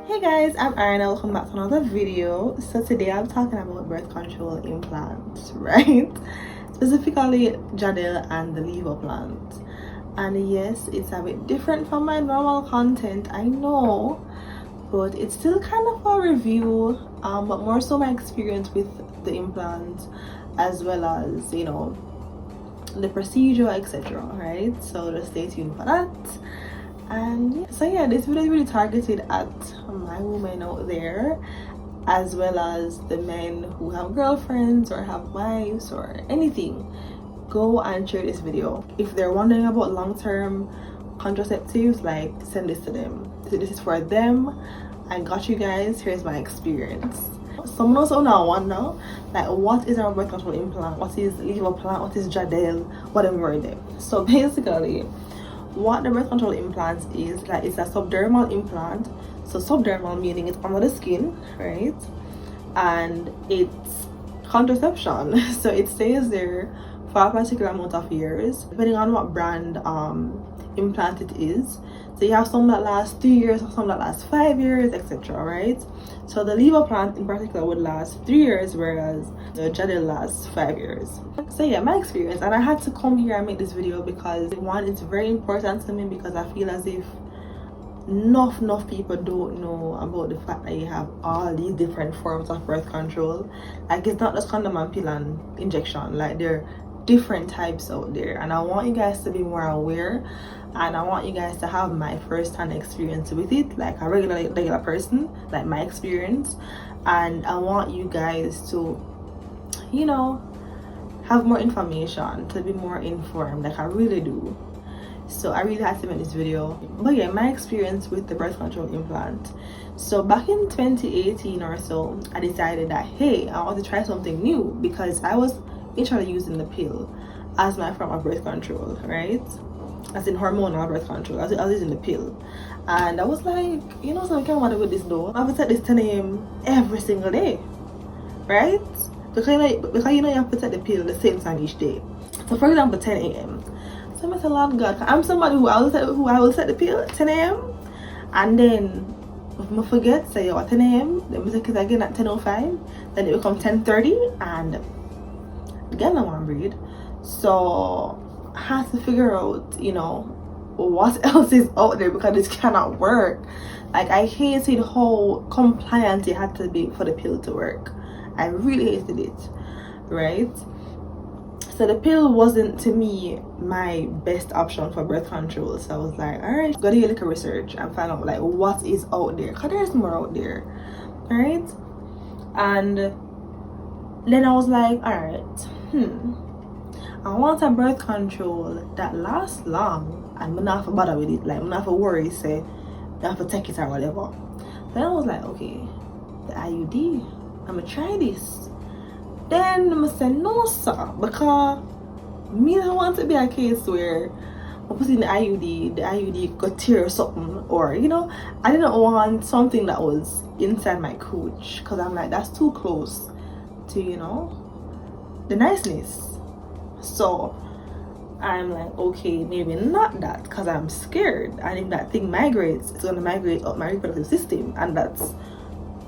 Hey guys, I'm Ariannes. Welcome back to another video. So today I'm talking about birth control implants, right? Specifically Jadelle and the Levoplant. And yes, it's a bit different from my normal content, I know, but it's still kind of a review, but more so my experience with the implant, as well as, you know, the procedure, etc. Right? So just stay tuned for that. And so yeah, this video is really targeted at my women out there, as well as the men who have girlfriends or have wives or anything. Go and share this video. If they're wondering about long-term contraceptives, like, send this to them. This is for them. I got you guys. Here's my experience. Someone also now wonder, like, what is our birth control implant? What is Levoplant? What is Jadelle? Whatever they. So basically, what the birth control implant is, like, it's a subdermal implant. So subdermal meaning it's under the skin, right? And it's contraception. So it stays there for a particular amount of years, depending on what brand implant it is. So you have some that last 3 years, some that last 5 years, etc. Right? So the Levoplant in particular would last 3 years, whereas the Jadelle lasts 5 years. So yeah, my experience, and I had to come here and make this video because one, it's very important to me, because I feel as if enough people don't know about the fact that you have all these different forms of birth control. Like, it's not just condom and pill and injection. Like, there are different types out there, and I want you guys to be more aware, and I want you guys to have my first-hand experience with it, like a regular person, like my experience. And I want you guys to, you know, have more information, to be more informed, like I really do. So I really had to make this video. But yeah, my experience with the birth control implant. So back in 2018 or so, I decided that, hey, I want to try something new, because I was initially using the pill as my form of birth control, right? As in hormonal birth control. I was using the pill, and I was like, you know, so I can't want to with this though. I would set this 10 a.m. every single day, right? Because you know you have to set the pill the same time each day. So for example, 10 a.m. So I said, Lord God, I'm somebody who I will set the pill at 10 a.m. and then if I forget, say at 10 a.m. then I take it again at 10:05, then it becomes 10:30, and again I want to breathe. So I had to figure out, you know, what else is out there, because this cannot work. Like, I hated how compliant it had to be for the pill to work. I really hated it, right? So the pill wasn't, to me, my best option for birth control. So I was like, all right, gotta do a little research and find out, like, what is out there, because there's more out there, right? And then I was like, all right, I want a birth control that lasts long, and I'm not have to bother with it. Like, I'm not have to worry, say, I have to take it or whatever. Then I was like, okay, the IUD, I'm gonna try this. Then I'm gonna say, no sir, because me don't want to be a case where I put in the IUD could tear something, or, you know, I didn't want something that was inside my cooch, because I'm like, that's too close to, you know, the niceness. So I'm like, okay, maybe not that, because I'm scared, and if that thing migrates, it's gonna migrate up my reproductive system, and that's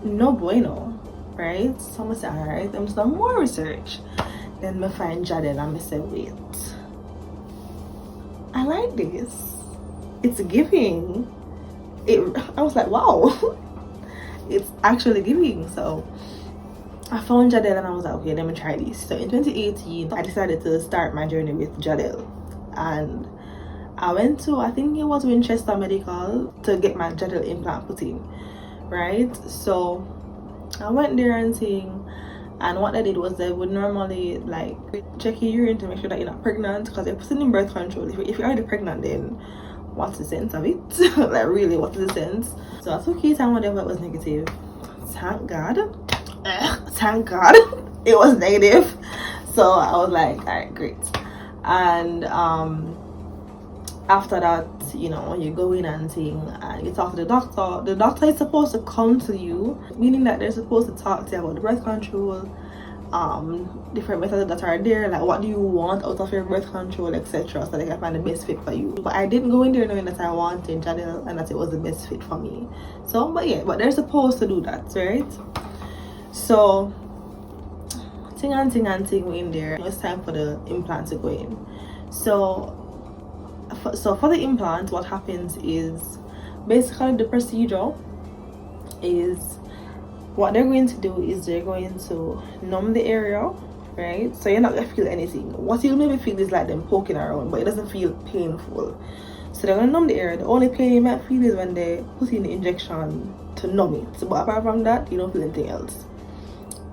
no bueno, right? So I'm gonna say, all right, I'm just doing more research. Then I find Jadelle, and I say, wait, I like this, it's giving it. I was like, wow, it's actually giving. So I found Jadelle, and I was like, okay, let me try this. So in 2018, I decided to start my journey with Jadelle, and I went to, I think it was Winchester Medical, to get my Jadelle implant put in, right? So I went there and thing, and what they did was they would normally, like, check your urine to make sure that you're not pregnant, because they're putting in birth control. If you're already pregnant, then what's the sense of it? Like, really, what is the sense? So I took it, and whatever, it was negative. Thank God. Thank God it was negative. So I was like, all right, great. And after that, you know, you go in and thing, and you talk to the doctor is supposed to come to you, meaning that they're supposed to talk to you about the birth control different methods that are there, like what do you want out of your birth control, etc., so they can find the best fit for you. But I didn't go in there knowing that I wanted Jadelle and that it was the best fit for me. So but they're supposed to do that, right? So ting and ting in there. It's time for the implant to go in. So for the implant, what happens is basically the procedure is, what they're going to do is they're going to numb the area, right? So you're not gonna feel anything. What you'll maybe feel is like them poking around, but it doesn't feel painful. So they're gonna numb the area. The only pain you might feel is when they put in the injection to numb it. So, but apart from that, you don't feel anything else.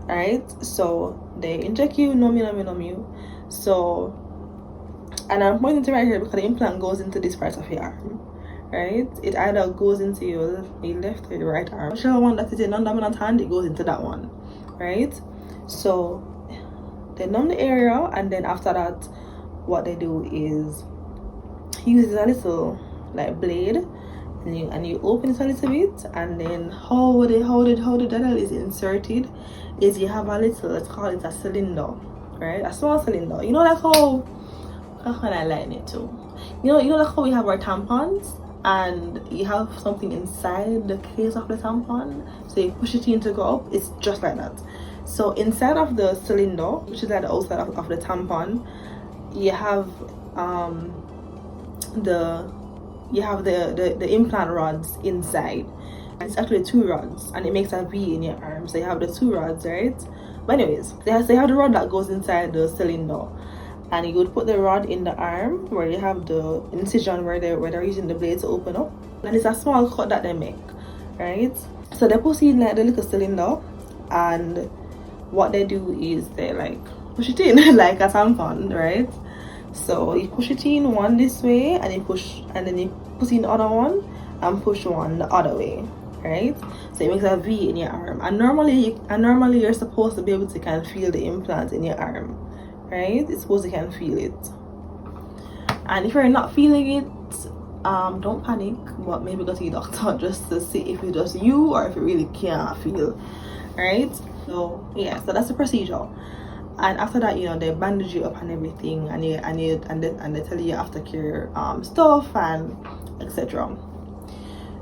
Right? So they inject you, numb you. So, and I'm pointing to right here because the implant goes into this part of your arm. Right? It either goes into your left or your right arm. Whichever one that is a non-dominant hand, it goes into that one. Right? So they numb the area, and then after that, what they do is use a little like blade, and you open it a little bit, and then how the Jadelle is inserted is you have a little, let's call it a cylinder, right? A small cylinder. You know, like how can I lighten it too? You know like how we have our tampons, and you have something inside the case of the tampon, so you push it in to go up. It's just like that. So inside of the cylinder, which is like the outside of the tampon, you have the implant rods inside. It's actually 2 rods, and it makes a V in your arm. So you have the 2 rods, right? But anyways, they have the rod that goes inside the cylinder, and you would put the rod in the arm where you have the incision where they're using the blade to open up, and it's a small cut that they make, right? So they put in like the little cylinder, and what they do is they like push it in like a tampon, right? So you push it in one this way, and you push, and then you put in the other one and push one the other way, right? So it makes a V in your arm, and normally you're supposed to be able to kind of feel the implant in your arm, right? It's supposed to kind of feel it. And if you're not feeling it, don't panic, but maybe go to your doctor just to see if it's just you or if you really can't feel, right? So yeah, so that's the procedure. And after that, you know, they bandage you up and everything, and they tell you aftercare stuff and etc.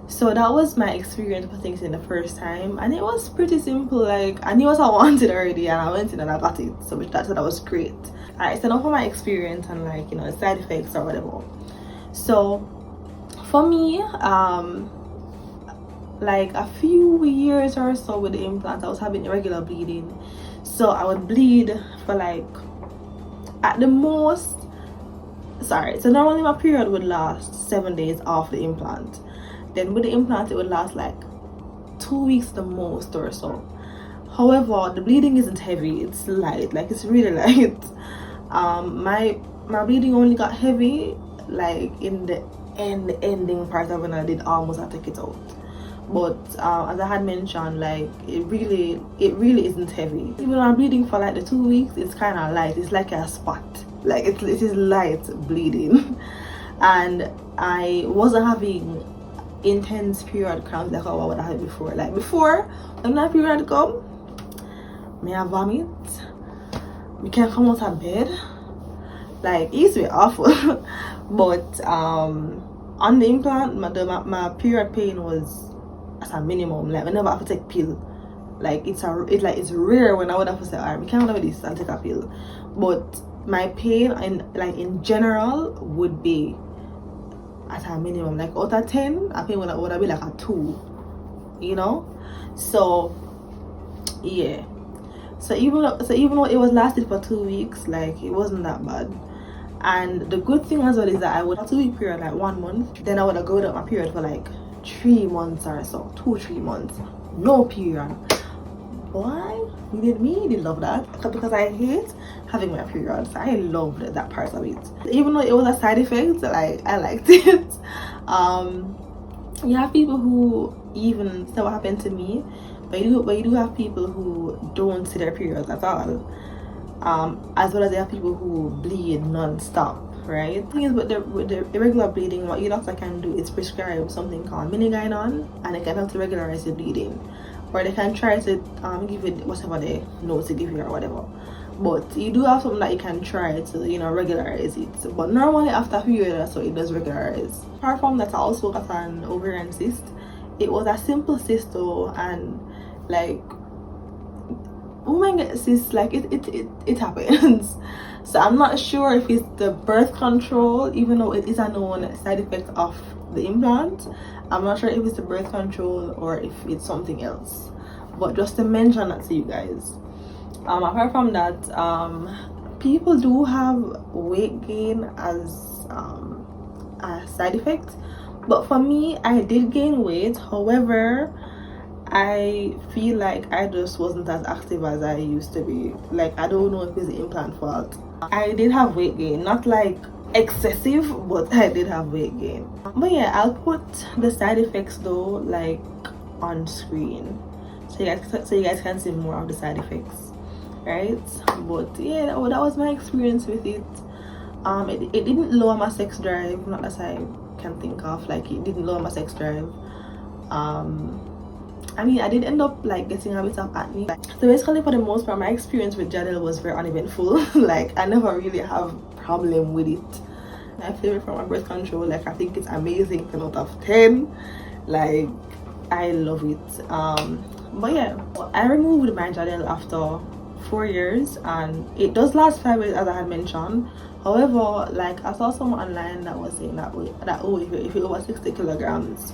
So that was my experience for things in the first time, and it was pretty simple. Like, I knew what I wanted already, and I went in and I got it. So that was great. Alright, so now for my experience and, like, you know, the side effects or whatever. So for me, like a few years or so with the implant, I was having irregular bleeding. So I would bleed for like, at the most, so normally my period would last 7 days off the implant. Then with the implant, it would last like 2 weeks the most or so. However, the bleeding isn't heavy, it's light, like it's really light. My bleeding only got heavy like in the ending part of when I did almost have to take it out. But as I had mentioned, like it really isn't heavy. Even when I'm bleeding for like the 2 weeks, it's kind of light. It's like a spot, like it is light bleeding. And I wasn't having intense period cramps like how I would have had before. Like before, when my period come, me I vomit, we can't come out of bed. Like it used to be awful. But on the implant, my period pain was as a minimum. Like I never have to take pill. Like it's rare when I would have to say, alright, we can't have this and take a pill. But my pain in general would be at a minimum. Like out of 10, I think would be like a 2, you know. So yeah. So even though it was lasted for 2 weeks, like it wasn't that bad. And the good thing as well is that I would have a 2-week period, like 1 month. Then I would have gone without my period for like 3 months or so, 2-3 months, no period. Why? Me did love that, because I hate having my periods. I loved that part of it. Even though it was a side effect, like I liked it. You have people who even say what happened to me, but you do have people who don't see their periods at all. As well as they have people who bleed non-stop, right? The thing is, with the irregular bleeding, what your doctor can do is prescribe something called minigynon, and it can help to regularize the bleeding. or they can try to give you whatever they know to give you or whatever. But you do have something that you can try to, you know, regularize it. But normally after a few years or so, it does regularize. Apart from that, I also got an ovarian cyst. It was a simple cyst though, and like women get cysts, like it happens. So I'm not sure if it's the birth control, even though it is a known side effect of the implant. I'm not sure if it's the birth control or if it's something else. But just to mention that to you guys. Apart from that, people do have weight gain as a side effect, but for me, I did gain weight. However, I feel like I just wasn't as active as I used to be. Like, I don't know if it's the implant fault. I did have weight gain, not like excessive, but I did have weight gain. But yeah, I'll put the side effects though, like on screen, so you guys can see more of the side effects, right? But yeah, that was my experience with it. It didn't lower my sex drive, not as I can think of. Like, it didn't lower my sex drive. I mean, I did end up like getting a bit of acne. So basically, for the most part, my experience with Jadelle was very uneventful. Like, I never really have problem with it. My favorite for my birth control, like, I think it's amazing, 10 out of 10. Like, I love it. But yeah, I removed my Jadelle after 4 years, and it does last 5 years, as I had mentioned. However, like, I saw someone online that was saying that oh, if you're over 60 kilograms,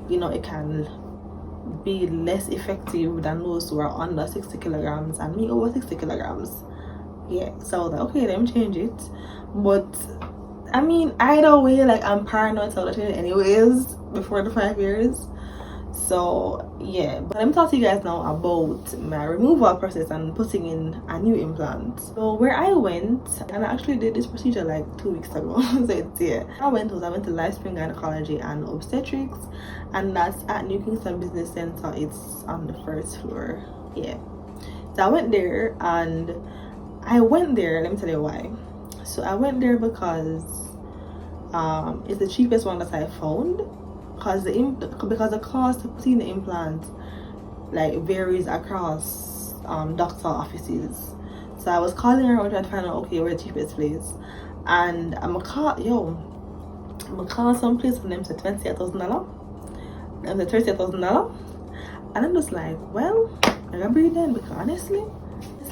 you know, it can be less effective than those who are under 60 kilograms, and me over 60 kilograms. Yeah, so I was like, okay, let me change it. But I mean, either way, like, I'm paranoid, so I'll change it anyways before the 5 years. So yeah, but let me talk to you guys now about my removal process and putting in a new implant. So where I went, and I actually did this procedure like 2 weeks ago. So it's, yeah, I went to Lifespring Gynecology and Obstetrics, and that's at New Kingston Business Center. It's on the 1st floor. Yeah, so I went there, and let me tell you why. So I went there because it's the cheapest one that I found. Because the cost of putting the implant like varies across doctor offices. So I was calling around trying to find out, okay, where the cheapest place, and I'm gonna call some place for them to $28,000, and the $30,000, and I'm just like, well, I gotta breathe then, because honestly,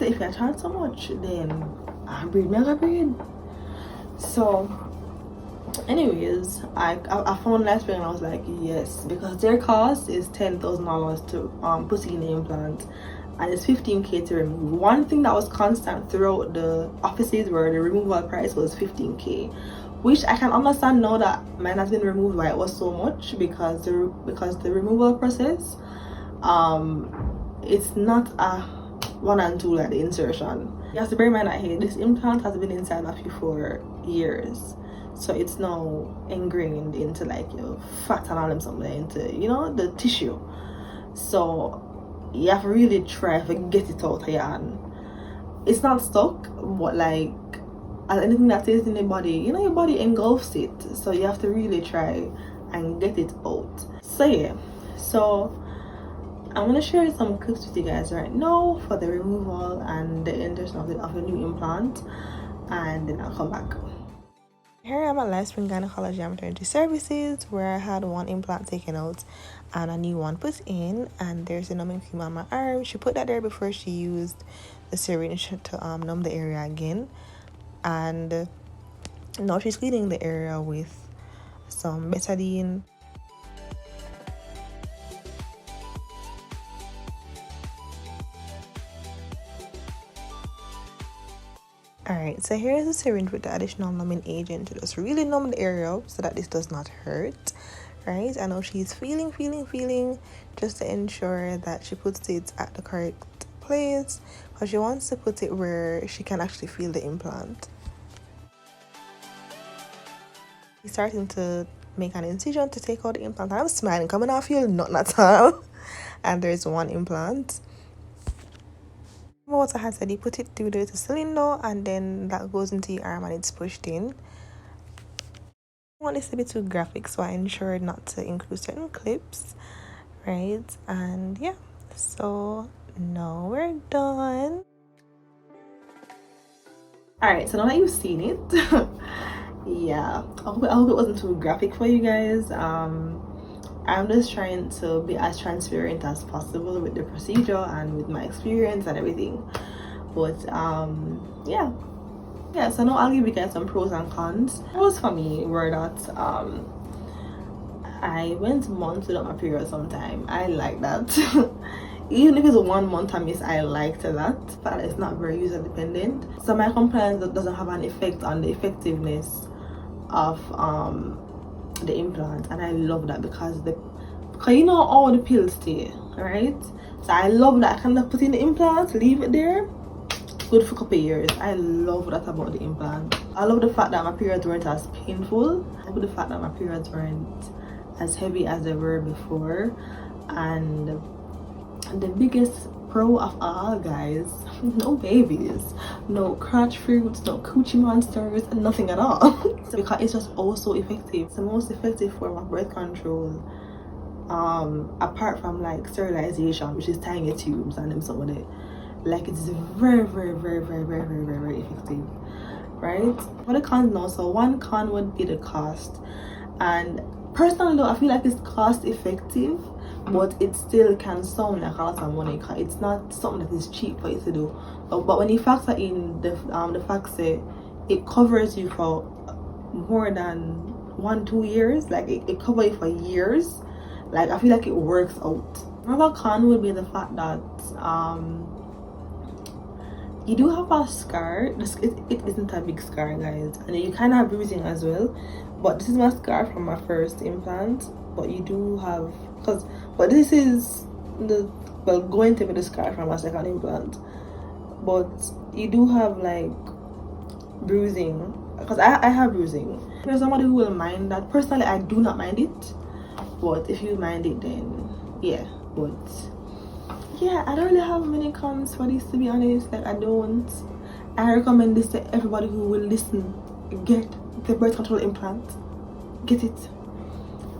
if I charge so much, then I gotta breathe. So anyways, I found Lifespring, and I was like, yes, because their cost is $10,000 to put in the implant, and it's $15K to remove. One thing that was constant throughout the offices where the removal price was $15K, which I can understand now that mine has been removed why it was so much, because the removal process, it's not a 1 and 2 like the insertion. You have to bear in mind that, hey, this implant has been inside of you for years. So it's now ingrained into like your fat and all them something, into, you know, the tissue. So you have to really try to get it out of your hand. It's not stuck, but like, as anything that is in the body, you know, your body engulfs it. So you have to really try and get it out. So yeah, so I'm gonna share some clips with you guys right now for the removal and the insertion of the new implant, and then I'll come back. Here I am at Lifespring Gynecology and Maternity Services, where I had 1 implant taken out and a new one put in, and there's a numbing cream on my arm. She put that there before she used the syringe to numb the area again, and now she's cleaning the area with some betadine. Alright, so here's the syringe with the additional numbing agent to just really numb the area up so that this does not hurt. Right, I know she's feeling just to ensure that she puts it at the correct place, because she wants to put it where she can actually feel the implant. She's starting to make an incision to take out the implant. I'm smiling, coming off you, not at all. And there's 1 implant. What I had said, you put it through the cylinder, and then that goes into your arm and it's pushed in. I want this to be too graphic, so I ensured not to include certain clips, right? And yeah, So now we're done. Alright, so now that you've seen it, yeah, I hope it wasn't too graphic for you guys. I'm just trying to be as transparent as possible with the procedure and with my experience and everything. But yeah, so now I'll give you guys some pros and cons. Pros for me were that I went months without my period sometime. I like that. Even if it's 1 month I miss, I liked that, but it's not very user dependent. So my compliance doesn't have an effect on the effectiveness of the implant, and I love that because you know all the pills stay, right? So I love that I can put in the implant, leave it there, good for a couple of years. I love that about the implant. I love the fact that my periods weren't as painful. I love the fact that my periods weren't as heavy as they were before. And the biggest pro of all, guys, no babies, no crotch fruits, no coochie monsters, nothing at all. Because it's just also effective. It's the most effective form of birth control, apart from like sterilization, which is tying your tubes and them some of it. Like, it's very effective, right? What the cons now? So one con would be the cost, and personally though, I feel like it's cost effective, but it still can sound like a lot of money because it's not something that is cheap for you to do. But when you factor in the fact that it covers you for more than 1-2 years, like it covers you for years, like I feel like it works out. Another con would be the fact that you do have a scar. It isn't a big scar, guys, and you kind of have bruising as well. But this is my scar from my first implant. But you do have, but this is going to be the scar from my second implant. But you do have like bruising, because I have bruising. There's somebody who will mind that. Personally, I do not mind it, but if you mind it, then yeah. But yeah, I don't really have many cons for this, to be honest. Like, I recommend this to everybody who will listen. Get the birth control implant, get it.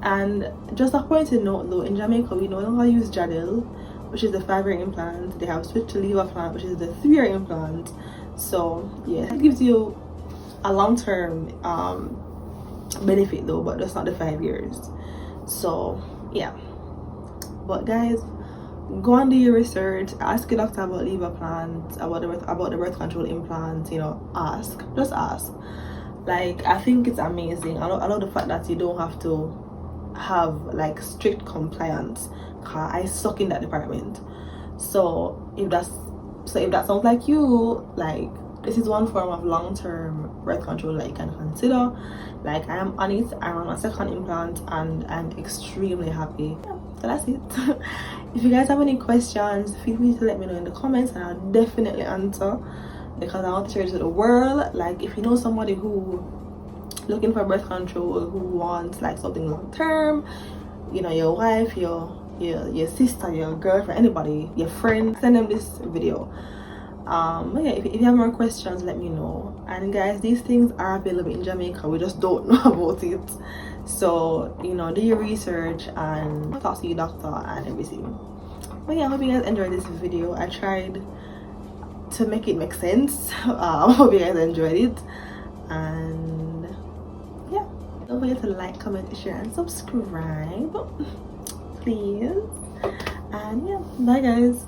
And just a point to note though, in Jamaica we no longer use Jadelle, which is the 5-year implant. They have switched to Levoplant, which is the 3-year implant. So yeah, it gives you a long-term benefit though, but that's not the 5 years. So yeah, but guys, go and do your research, ask your doctor about Levoplant, about the birth control implant. You know, just ask. Like, I think it's amazing. I love the fact that you don't have to have like strict compliance, cause I suck in that department. So if that sounds like you, like, this is one form of long-term birth control that you can consider. Like, I am on it. I'm on my second implant and I'm extremely happy. Yeah, so that's it. If you guys have any questions, feel free to let me know in the comments, and I'll definitely answer, because I want to share it to the world. Like, if you know somebody who looking for birth control, who wants like something long term, you know, your wife, your sister, your girlfriend, anybody, your friend, send them this video. But yeah, if you have more questions, let me know. And guys, these things are available in Jamaica, we just don't know about it. So, you know, do your research and talk to your doctor and everything. But yeah, I hope you guys enjoyed this video. I tried to make it make sense. I hope you guys enjoyed it, and yeah, don't forget to like, comment, share, and subscribe, please. And yeah, bye guys.